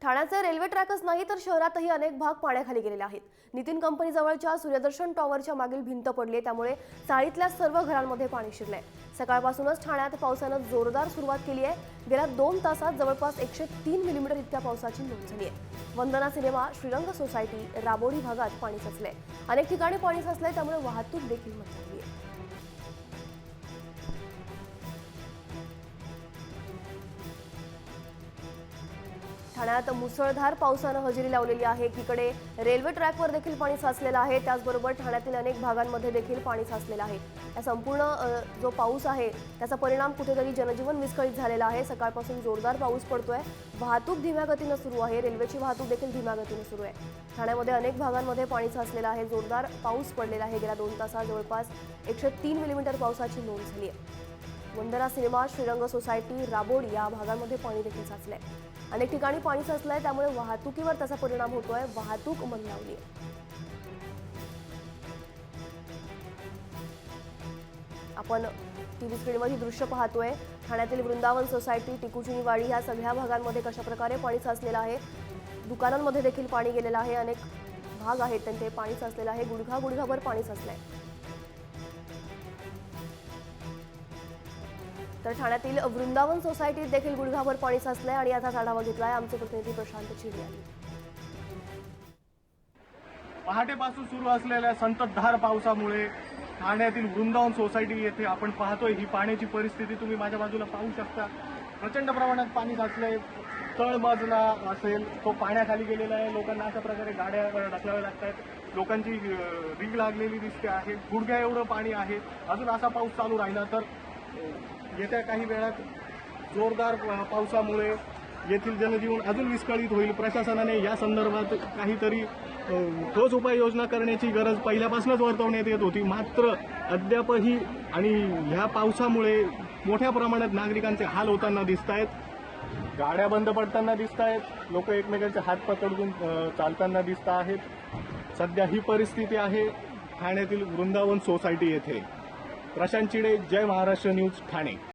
ठाण्याचे रेल्वे ट्रॅकच नाही तर शहरातही अनेक भाग पाण्याखाली गेलेले आहेत। नितीन कंपनीजवळच्या सूर्यदर्शन टॉवरच्या मागील भिंत पडली, त्यामुळे चाळीतल्या सर्व घरांमध्ये पाणी शिरलंय। सकाळपासूनच ठाण्यात पावसानं जोरदार सुरुवात केली आहे। गेल्या 2 तासात जवळपास 103 मिलीमीटर इतक्या पावसाची नोंद झाली आहे। वंदना सिनेमा, श्रीरंग सोसायटी, राबोडी भागात पाणी साचलंय। अनेक ठिकाणी पाणी साचलंय, त्यामुळे वाहतूक देखील मंदावली आहे। ठाण्यात मुसळधार पावसानं हजेरी लावलेली आहे। एकीकडे रेल्वे ट्रॅकवर देखील पाणी साचलेलं आहे, त्याचबरोबर ठाण्यातील अनेक भागांमध्ये देखील पाणी साचलेलं आहे। या संपूर्ण जो पाऊस आहे त्याचा परिणाम कुठेतरी जनजीवन विस्कळीत झालेला आहे। सकाळपासून जोरदार पाऊस पडतोय, वाहतूक धीम्या गतीने सुरू आहे, रेल्वेची वाहतूक देखील धीम्या गतीने सुरू आहे। ठाण्यामध्ये अनेक भागांमध्ये पाणी साचलेलं आहे, जोरदार पाऊस पडलेला आहे। गेल्या 2 तासात जवळपास 103 मिलीमीटर पावसाची नोंद झाली आहे। वंदना सिनेमा, श्रीरंग सोसायटी, राबोडी या भागांमध्ये पाणी देखील साचलंय। अनेक ठिकाणी पाणी साचलंय, त्यामुळे वाहतुकीवर त्याचा परिणाम होतोय, वाहतूक मंदावली आहे। आपण टीव्ही स्क्रीनवर ही दृश्य पाहतोय। ठाण्यातील वृंदावन सोसायटी, टिकुचीनीवाडी या सगळ्या भागांमध्ये कशा प्रकारे पाणी साचलेलं आहे। दुकानांमध्ये देखील पाणी गेलेलं आहे, अनेक भाग आहेत त्यांचे पाणी साचलेलं आहे, गुडघाभर पाणी साचलंय। तर ठाण्यातील वृंदावन सोसायटीत देखील गुडघाभर पाणी साचलंय आणि याचा आढावा घेतलाय आमचे प्रतिनिधी प्रशांत चिडे यांनी। पहाटेपासून सुरू असलेल्या संततधार पावसामुळे ठाण्यातील वृंदावन सोसायटी येथे आपण पाहतोय ही पाण्याची परिस्थिती तुम्ही माझ्या बाजूला पाहू शकता। प्रचंड प्रमाणात पाणी साचलंय, तळमजला असेल तो पाण्याखाली गेलेला आहे। लोकांना अशा प्रकारे गाड्या ढकलाव्या लागतात, लोकांची रीग लागलेली दिसते आहे, गुडघ्या एवढं पाणी आहे। अजून असा पाऊस चालू राहिला तर येत्या काही वेळात जोरदार पावसामुळे येथील जनजीवन अजून विस्कळीत होईल। प्रशासनाने या संदर्भात काहीतरी ठोस उपाययोजना करण्याची गरज पहिल्यापासूनच वर्तवण्यात येत होती, मात्र अद्यापही आणि ह्या पावसामुळे मोठ्या प्रमाणात नागरिकांचे हाल होताना दिसत आहेत। गाड्या बंद पडताना दिसत आहेत, लोक एकमेकांचे हात पकडून चालताना दिसत आहेत। सध्या ही परिस्थिती आहे ठाण्यातील वृंदावन सोसायटी येथे। प्रशांत चिडे, जय महाराष्ट्र न्यूज, ठाणे।